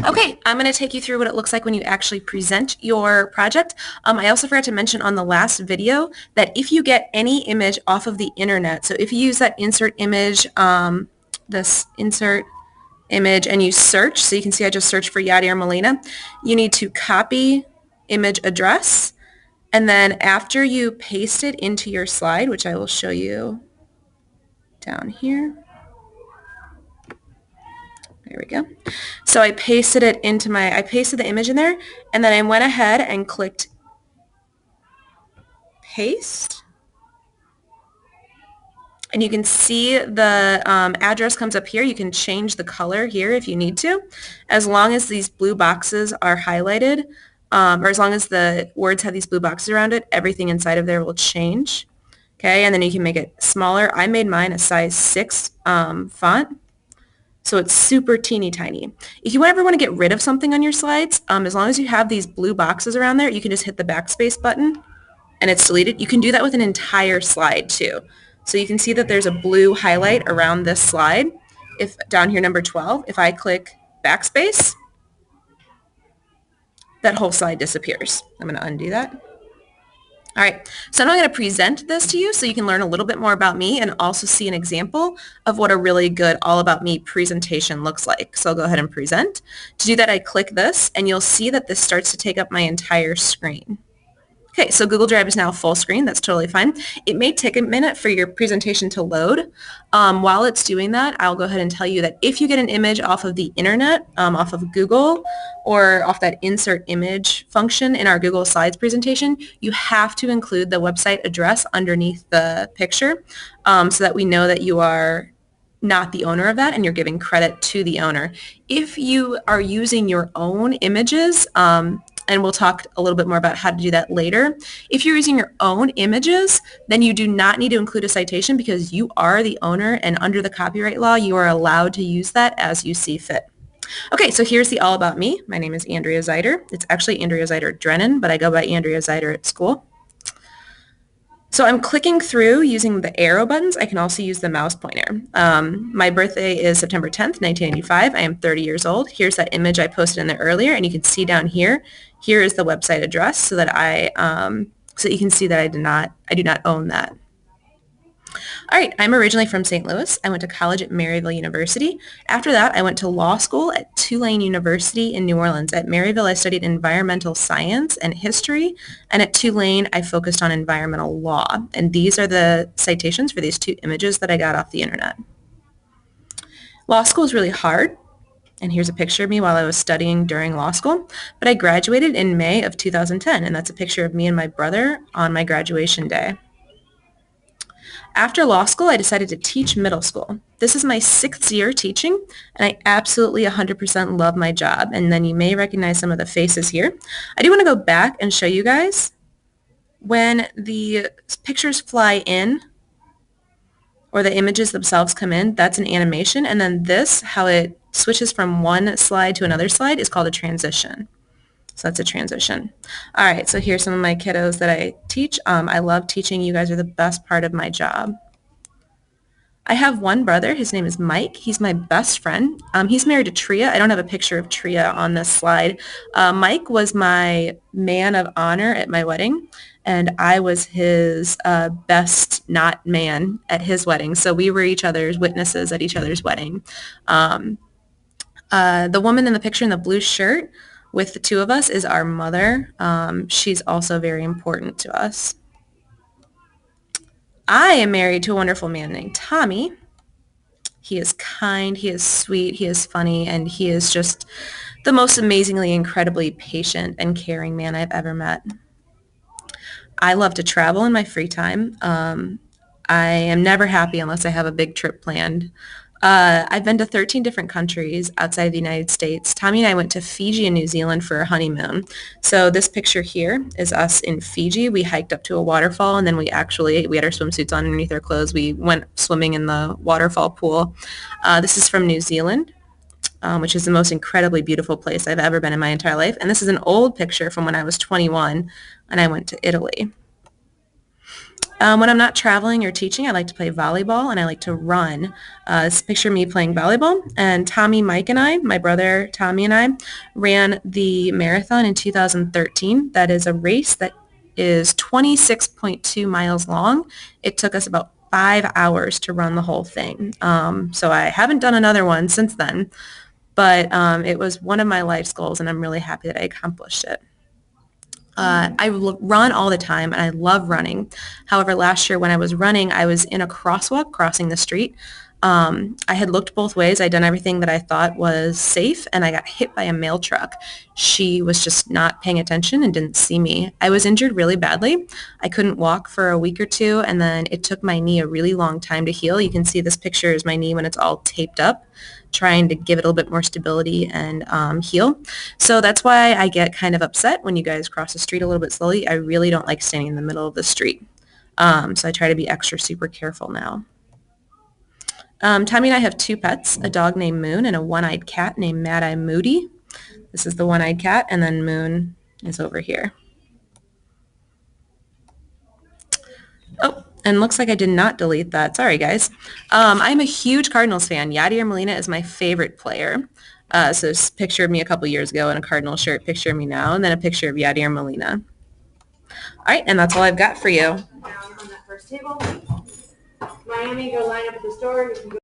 Okay, I'm going to take you through what it looks like when you actually present your project. I also forgot to mention on the last video that if you get any image off of the internet, so if you use that insert image, this insert image, and you search, so you can see I just searched for Yadier Molina, you need to copy image address, and then after you paste it into your slide, which I will show you down here. There we go. So I pasted the image in there, and then I went ahead and clicked paste. And you can see the address comes up here. You can change the color here if you need to. As long as these blue boxes are highlighted, or as long as the words have these blue boxes around it, everything inside of there will change. Okay, and then you can make it smaller. I made mine a size 6 font. So it's super teeny tiny. If you ever want to get rid of something on your slides, as long as you have these blue boxes around there, you can just hit the backspace button and it's deleted. You can do that with an entire slide too. So you can see that there's a blue highlight around this slide. If down here, number 12, if I click backspace, that whole slide disappears. I'm going to undo that. All right, so now I'm going to present this to you so you can learn a little bit more about me and also see an example of what a really good All About Me presentation looks like. So I'll go ahead and present. To do that, I click this, and you'll see that this starts to take up my entire screen. Okay, so Google Drive is now full screen. That's totally fine. It may take a minute for your presentation to load. While it's doing that, I'll go ahead and tell you that if you get an image off of the internet, off of Google, or off that insert image function in our Google Slides presentation, you have to include the website address underneath the picture so that we know that you are not the owner of that and you're giving credit to the owner. If you are using your own images, and we'll talk a little bit more about how to do that later. If you're using your own images, then you do not need to include a citation because you are the owner, and under the copyright law, you are allowed to use that as you see fit. Okay, so here's the All About Me. My name is Andrea Zeider. It's actually Andrea Zeider Drennan, but I go by Andrea Zeider at school. So I'm clicking through using the arrow buttons. I can also use the mouse pointer. My birthday is September 10th, 1985. I am 30 years old. Here's that image I posted in there earlier, and you can see down here, here is the website address so that so you can see that I do not own that. All right, I'm originally from St. Louis. I went to college at Maryville University. After that, I went to law school at Tulane University in New Orleans. At Maryville, I studied environmental science and history, and at Tulane, I focused on environmental law. And these are the citations for these two images that I got off the internet. Law school is really hard, and here's a picture of me while I was studying during law school, but I graduated in May of 2010, and that's a picture of me and my brother on my graduation day. After law school, I decided to teach middle school. This is my 6th year teaching, and I absolutely 100% love my job. And then you may recognize some of the faces here. I do want to go back and show you guys when the pictures fly in or the images themselves come in, that's an animation. And then this, how it switches from one slide to another slide, is called a transition. So that's a transition. All right, so here's some of my kiddos that I teach. I love teaching. You guys are the best part of my job. I have one brother. His name is Mike. He's my best friend. He's married to Tria. I don't have a picture of Tria on this slide. Mike was my man of honor at my wedding, and I was his best not man at his wedding. So we were each other's witnesses at each other's wedding. The woman in the picture in the blue shirt with the two of us is our mother. She's also very important to us. I am married to a wonderful man named Tommy. He is kind, he is sweet, he is funny, and he is just the most amazingly, incredibly patient and caring man I've ever met. I love to travel in my free time. I am never happy unless I have a big trip planned. I've been to 13 different countries outside of the United States. Tommy and I went to Fiji and New Zealand for a honeymoon. So this picture here is us in Fiji. We hiked up to a waterfall, and then we had our swimsuits on underneath our clothes. We went swimming in the waterfall pool. This is from New Zealand, which is the most incredibly beautiful place I've ever been in my entire life. And this is an old picture from when I was 21 and I went to Italy. When I'm not traveling or teaching, I like to play volleyball and I like to run. This picture of me playing volleyball. And Tommy, Mike, and I, my brother Tommy and I, ran the marathon in 2013. That is a race that is 26.2 miles long. It took us about 5 hours to run the whole thing. So I haven't done another one since then, but it was one of my life's goals, and I'm really happy that I accomplished it. I run all the time and I love running. However, last year when I was running, I was in a crosswalk crossing the street. I had looked both ways. I'd done everything that I thought was safe and I got hit by a mail truck. She was just not paying attention and didn't see me. I was injured really badly. I couldn't walk for a week or two and then it took my knee a really long time to heal. You can see this picture is my knee when it's all taped up, trying to give it a little bit more stability and heal. So that's why I get kind of upset when you guys cross the street a little bit slowly. I really don't like standing in the middle of the street. So I try to be extra super careful now. Tommy and I have two pets, a dog named Moon and a one-eyed cat named Mad-Eye Moody. This is the one-eyed cat, and then Moon is over here. Oh, and looks like I did not delete that. Sorry, guys. I'm a huge Cardinals fan. Yadier Molina is my favorite player. So this picture of me a couple years ago in a Cardinal shirt, picture of me now, and then a picture of Yadier Molina. All right, and that's all I've got for you. Down on that first table. Miami, go line up at the store. You can go